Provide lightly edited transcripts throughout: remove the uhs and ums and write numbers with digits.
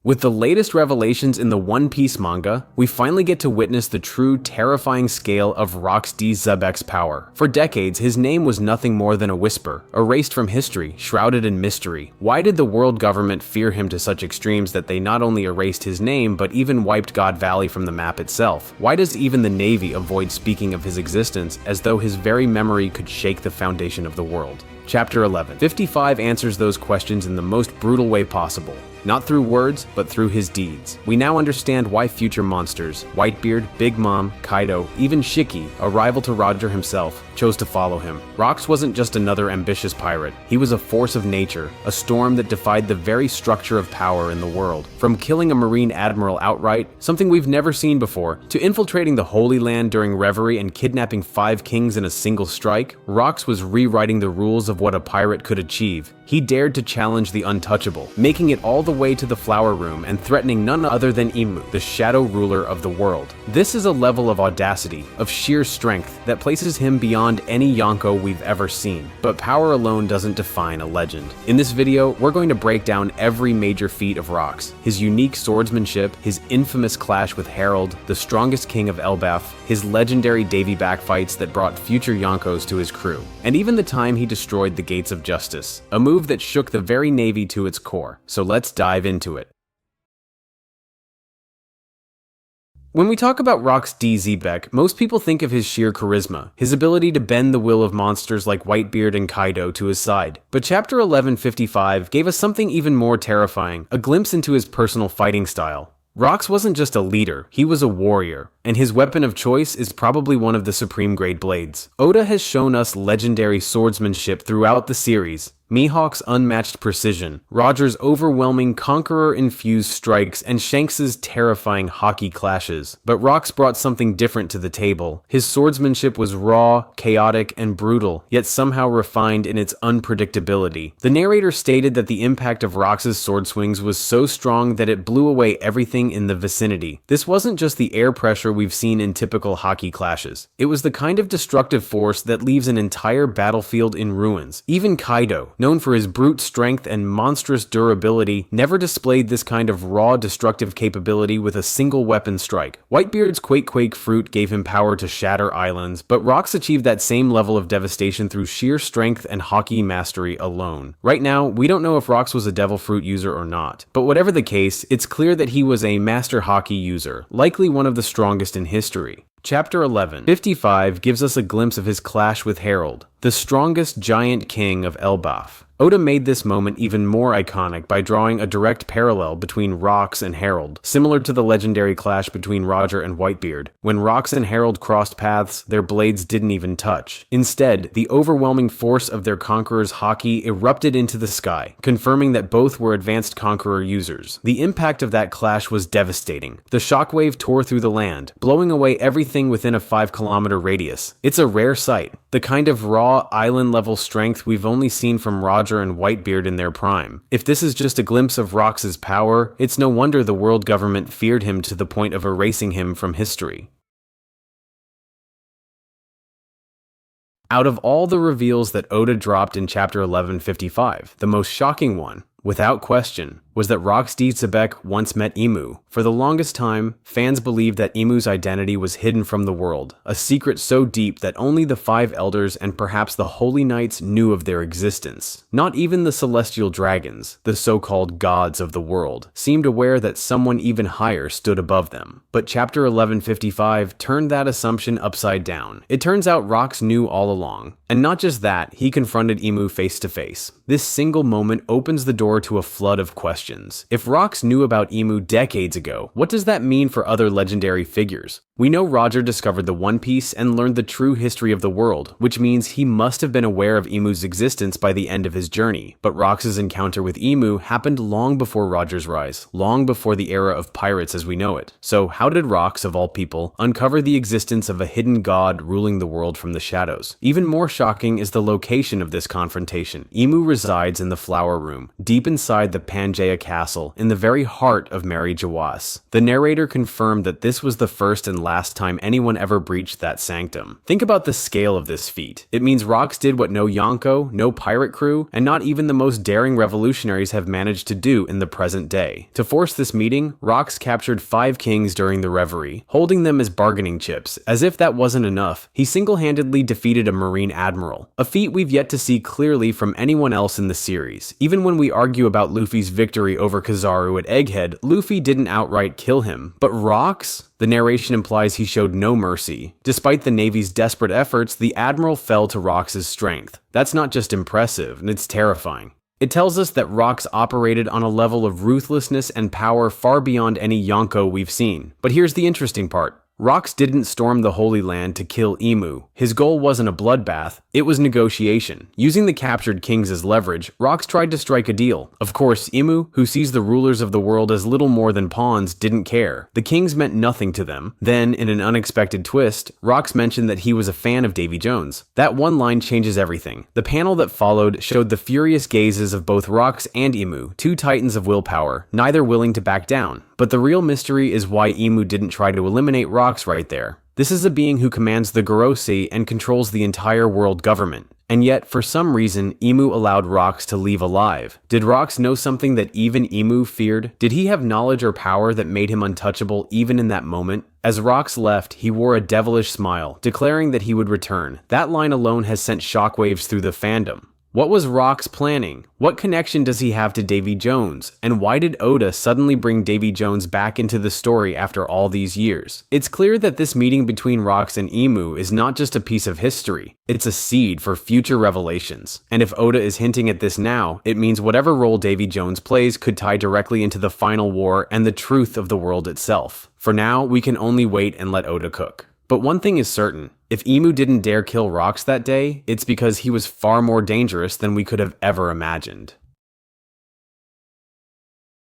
With the latest revelations in the One Piece manga, we finally get to witness the true terrifying scale of Gol D's power. For decades, his name was nothing more than a whisper, erased from history, shrouded in mystery. Why did the world government fear him to such extremes that they not only erased his name, but even wiped God Valley from the map itself? Why does even the Navy avoid speaking of his existence as though his very memory could shake the foundation of the world? Chapter 11. 55 answers those questions in the most brutal way possible. Not through words, but through his deeds. We now understand why future monsters, Whitebeard, Big Mom, Kaido, even Shiki, a rival to Roger himself, chose to follow him. Rox wasn't just another ambitious pirate. He was a force of nature, a storm that defied the very structure of power in the world. From killing a marine admiral outright, something we've never seen before, to infiltrating the Holy Land during reverie and kidnapping 5 kings in a single strike, Rox was rewriting the rules of what a pirate could achieve. He dared to challenge the untouchable, making it all the way to the flower room and threatening none other than Imu, the shadow ruler of the world. This is a level of audacity, of sheer strength, that places him beyond any Yonko we've ever seen. But power alone doesn't define a legend. In this video, we're going to break down every major feat of Rox, his unique swordsmanship, his infamous clash with Harold, the strongest king of Elbaf, his legendary Davy backfights that brought future Yonkos to his crew, and even the time he destroyed the Gates of Justice, a move that shook the very Navy to its core. So let's dive into it. When we talk about Gol D Xebec, most people think of his sheer charisma, his ability to bend the will of monsters like Whitebeard and Kaido to his side. But Chapter 1155 gave us something even more terrifying, a glimpse into his personal fighting style. Rox wasn't just a leader, he was a warrior, and his weapon of choice is probably one of the supreme grade blades. Oda has shown us legendary swordsmanship throughout the series, Mihawk's unmatched precision, Roger's overwhelming conqueror-infused strikes, and Shanks's terrifying hockey clashes. But Rox brought something different to the table. His swordsmanship was raw, chaotic, and brutal, yet somehow refined in its unpredictability. The narrator stated that the impact of Rox's sword swings was so strong that it blew away everything in the vicinity. This wasn't just the air pressure we've seen in typical hockey clashes. It was the kind of destructive force that leaves an entire battlefield in ruins. Even Kaido, known for his brute strength and monstrous durability, never displayed this kind of raw destructive capability with a single weapon strike. Whitebeard's Quake fruit gave him power to shatter islands, but Rox achieved that same level of devastation through sheer strength and hockey mastery alone. Right now, we don't know if Rox was a devil fruit user or not, but whatever the case, it's clear that he was a master hockey user, likely one of the strongest in history. Chapter 1155 gives us a glimpse of his clash with Harold, the strongest giant king of Elbaf. Oda made this moment even more iconic by drawing a direct parallel between Rox and Harold, similar to the legendary clash between Roger and Whitebeard. When Rox and Harold crossed paths, their blades didn't even touch. Instead, the overwhelming force of their conqueror's hockey erupted into the sky, confirming that both were advanced conqueror users. The impact of that clash was devastating. The shockwave tore through the land, blowing away everything within a 5-kilometer radius. It's a rare sight, the kind of raw, island-level strength we've only seen from Roger and Whitebeard in their prime. If this is just a glimpse of Rox's power, it's no wonder the world government feared him to the point of erasing him from history. Out of all the reveals that Oda dropped in Chapter 1155, the most shocking one, without question, was that Gol D Xebec once met Imu. For the longest time, fans believed that Imu's identity was hidden from the world, a secret so deep that only the 5 elders and perhaps the Holy Knights knew of their existence. Not even the celestial dragons, the so-called gods of the world, seemed aware that someone even higher stood above them. But Chapter 1155 turned that assumption upside down. It turns out Rox knew all along. And not just that, he confronted Imu face to face. This single moment opens the door to a flood of questions. If Rox knew about Imu decades ago, what does that mean for other legendary figures? We know Roger discovered the One Piece and learned the true history of the world, which means he must have been aware of Imu's existence by the end of his journey. But Rox's encounter with Imu happened long before Roger's rise, long before the era of pirates as we know it. So how did Rox, of all people, uncover the existence of a hidden god ruling the world from the shadows? Even more shocking is the location of this confrontation. Imu resides in the flower room, deep inside the Pangaea Maria Castle in the very heart of Mary Jawas. The narrator confirmed that this was the first and last time anyone ever breached that sanctum. Think about the scale of this feat. It means Rox did what no Yonko, no pirate crew, and not even the most daring revolutionaries have managed to do in the present day. To force this meeting, Rox captured 5 kings during the reverie, holding them as bargaining chips. As if that wasn't enough, he single-handedly defeated a Marine admiral, a feat we've yet to see clearly from anyone else in the series. Even when we argue about Luffy's victory over Kizaru at Egghead, Luffy didn't outright kill him. But Rox? The narration implies he showed no mercy. Despite the Navy's desperate efforts, the admiral fell to Rox's strength. That's not just impressive, it's terrifying. It tells us that Rox operated on a level of ruthlessness and power far beyond any Yonko we've seen. But here's the interesting part. Rox didn't storm the Holy Land to kill Emu. His goal wasn't a bloodbath, it was negotiation. Using the captured kings as leverage, Rox tried to strike a deal. Of course, Emu, who sees the rulers of the world as little more than pawns, didn't care. The kings meant nothing to them. Then, in an unexpected twist, Rox mentioned that he was a fan of Davy Jones. That one line changes everything. The panel that followed showed the furious gazes of both Rox and Emu, 2 titans of willpower, neither willing to back down. But the real mystery is why Emu didn't try to eliminate Rox right there. This is a being who commands the Gorosei and controls the entire world government. And yet, for some reason, Emu allowed Rox to leave alive. Did Rox know something that even Emu feared? Did he have knowledge or power that made him untouchable even in that moment? As Rox left, he wore a devilish smile, declaring that he would return. That line alone has sent shockwaves through the fandom. What was Rox planning? What connection does he have to Davy Jones? And why did Oda suddenly bring Davy Jones back into the story after all these years? It's clear that this meeting between Rox and Emu is not just a piece of history, it's a seed for future revelations. And if Oda is hinting at this now, it means whatever role Davy Jones plays could tie directly into the final war and the truth of the world itself. For now, we can only wait and let Oda cook. But one thing is certain, if Emu didn't dare kill Rox that day, it's because he was far more dangerous than we could have ever imagined.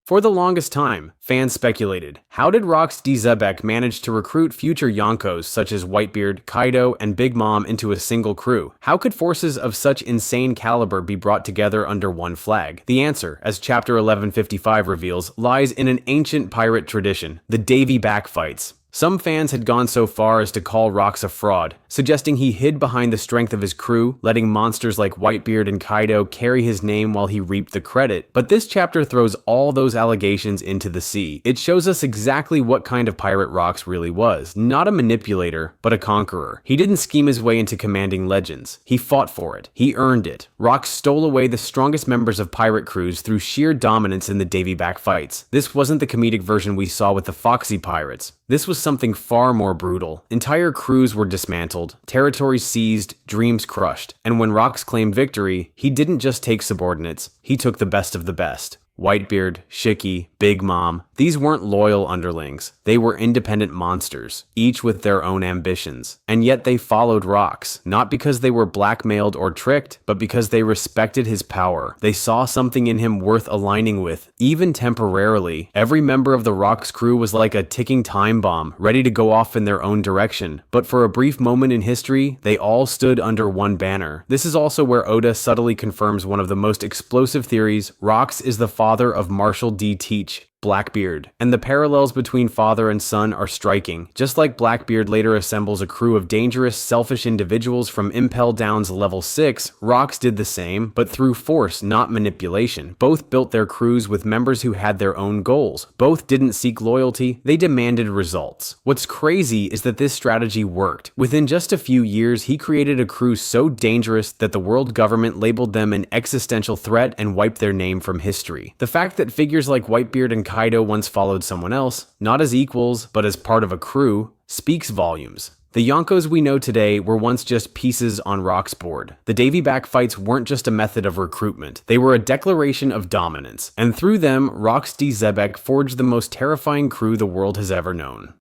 For the longest time, fans speculated, how did Rox D. Xebec manage to recruit future Yonkos such as Whitebeard, Kaido, and Big Mom into a single crew? How could forces of such insane caliber be brought together under one flag? The answer, as Chapter 1155 reveals, lies in an ancient pirate tradition, the Davy Backfights. Some fans had gone so far as to call Rox a fraud, suggesting he hid behind the strength of his crew, letting monsters like Whitebeard and Kaido carry his name while he reaped the credit. But this chapter throws all those allegations into the sea. It shows us exactly what kind of pirate Rox really was. Not a manipulator, but a conqueror. He didn't scheme his way into commanding legends. He fought for it. He earned it. Rox stole away the strongest members of pirate crews through sheer dominance in the Davy Back fights. This wasn't the comedic version we saw with the Foxy pirates. This was something far more brutal. Entire crews were dismantled, territories seized, dreams crushed. And when Rox claimed victory, he didn't just take subordinates, he took the best of the best. Whitebeard, Shiki, Big Mom, these weren't loyal underlings. They were independent monsters, each with their own ambitions. And yet they followed Rox, not because they were blackmailed or tricked, but because they respected his power. They saw something in him worth aligning with, even temporarily. Every member of the Rox crew was like a ticking time bomb, ready to go off in their own direction. But for a brief moment in history, they all stood under one banner. This is also where Oda subtly confirms one of the most explosive theories: Rox is the father of Marshall D. Teach, Blackbeard, and the parallels between father and son are striking. Just like Blackbeard later assembles a crew of dangerous, selfish individuals from Impel Down's level 6, Rox did the same, but through force, not manipulation. Both built their crews with members who had their own goals. Both didn't seek loyalty, they demanded results. What's crazy is that this strategy worked. Within just a few years, he created a crew so dangerous that the world government labeled them an existential threat and wiped their name from history. The fact that figures like Whitebeard and Kaido once followed someone else, not as equals, but as part of a crew, speaks volumes. The Yonkos we know today were once just pieces on Rox's board. The Davy Back fights weren't just a method of recruitment, they were a declaration of dominance, and through them, Rox D. Xebec forged the most terrifying crew the world has ever known.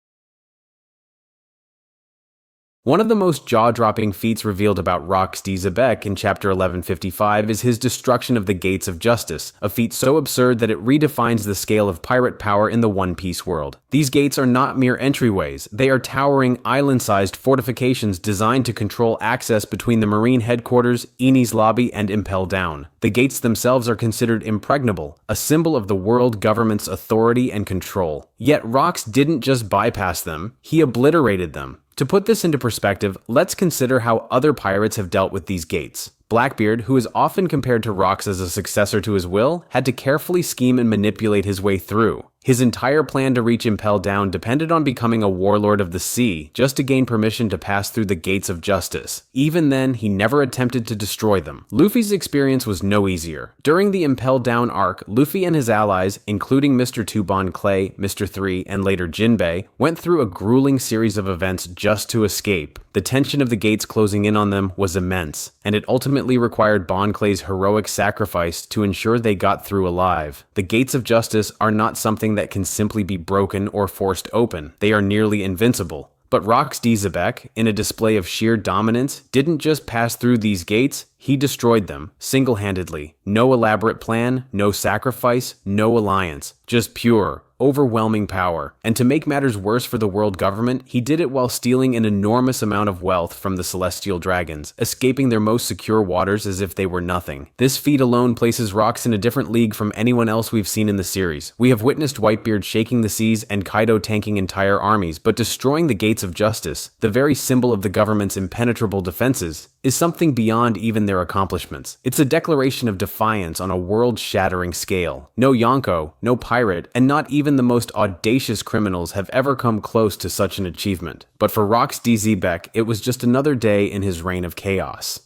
One of the most jaw-dropping feats revealed about Rox D. Xebec in Chapter 1155 is his destruction of the Gates of Justice, a feat so absurd that it redefines the scale of pirate power in the One Piece world. These gates are not mere entryways, they are towering, island-sized fortifications designed to control access between the Marine headquarters, Enies Lobby, and Impel Down. The gates themselves are considered impregnable, a symbol of the world government's authority and control. Yet Rox didn't just bypass them, he obliterated them. To put this into perspective, let's consider how other pirates have dealt with these gates. Blackbeard, who is often compared to Rox as a successor to his will, had to carefully scheme and manipulate his way through. His entire plan to reach Impel Down depended on becoming a warlord of the sea, just to gain permission to pass through the Gates of Justice. Even then, he never attempted to destroy them. Luffy's experience was no easier. During the Impel Down arc, Luffy and his allies, including Mr. Tubon Clay, Mr. 3, and later Jinbei, went through a grueling series of events just to escape. The tension of the gates closing in on them was immense, and it ultimately required Bon Clay's heroic sacrifice to ensure they got through alive. The Gates of Justice are not something that can simply be broken or forced open. They are nearly invincible. But Rox D. Xebec, in a display of sheer dominance, didn't just pass through these gates, he destroyed them, single-handedly. No elaborate plan, no sacrifice, no alliance, just pure, overwhelming power. And to make matters worse for the world government, he did it while stealing an enormous amount of wealth from the celestial dragons, escaping their most secure waters as if they were nothing. This feat alone places Rox in a different league from anyone else we've seen in the series. We have witnessed Whitebeard shaking the seas and Kaido tanking entire armies, but destroying the Gates of Justice, the very symbol of the government's impenetrable defenses, is something beyond even their accomplishments. It's a declaration of defiance on a world-shattering scale. No Yonko, no pirate, and not even the most audacious criminals have ever come close to such an achievement. But for Rox D. Xebec, it was just another day in his reign of chaos.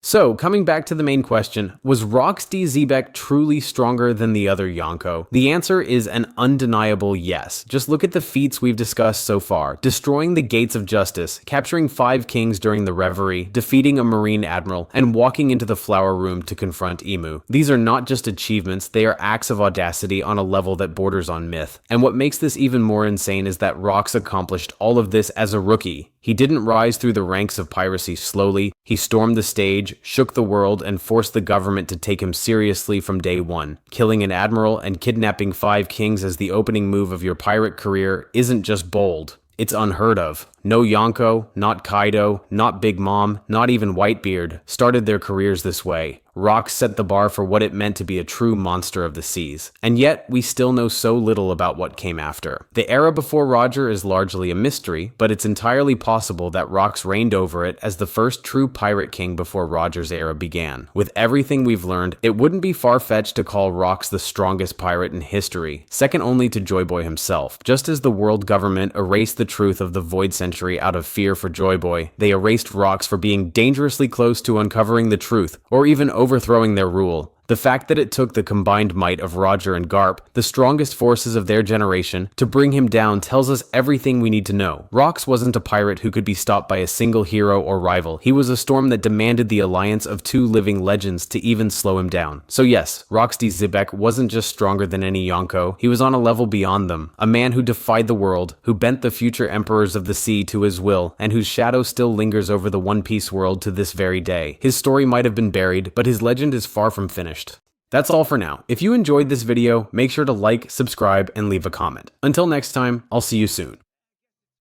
So, coming back to the main question, was Rox D. Xebec truly stronger than the other Yonko? The answer is an undeniable yes. Just look at the feats we've discussed so far. Destroying the Gates of Justice, capturing 5 kings during the Reverie, defeating a Marine admiral, and walking into the Flower Room to confront Imu. These are not just achievements, they are acts of audacity on a level that borders on myth. And what makes this even more insane is that Rox accomplished all of this as a rookie. He didn't rise through the ranks of piracy slowly, he stormed the stage, shook the world, and forced the government to take him seriously from day one. Killing an admiral and kidnapping 5 kings as the opening move of your pirate career isn't just bold, it's unheard of. No Yonko, not Kaido, not Big Mom, not even Whitebeard started their careers this way. Rox set the bar for what it meant to be a true monster of the seas. And yet, we still know so little about what came after. The era before Roger is largely a mystery, but it's entirely possible that Rox reigned over it as the first true pirate king before Roger's era began. With everything we've learned, it wouldn't be far-fetched to call Rox the strongest pirate in history, second only to Joy Boy himself. Just as the world government erased the truth of the Void Century out of fear for Joy Boy, they erased Rox for being dangerously close to uncovering the truth, or even overthrowing their rule. The fact that it took the combined might of Roger and Garp, the strongest forces of their generation, to bring him down tells us everything we need to know. Rox wasn't a pirate who could be stopped by a single hero or rival. He was a storm that demanded the alliance of 2 living legends to even slow him down. So yes, Rox D. Xebec wasn't just stronger than any Yonko, he was on a level beyond them. A man who defied the world, who bent the future emperors of the sea to his will, and whose shadow still lingers over the One Piece world to this very day. His story might have been buried, but his legend is far from finished. That's all for now. If you enjoyed this video, make sure to like, subscribe, and leave a comment. Until next time, I'll see you soon.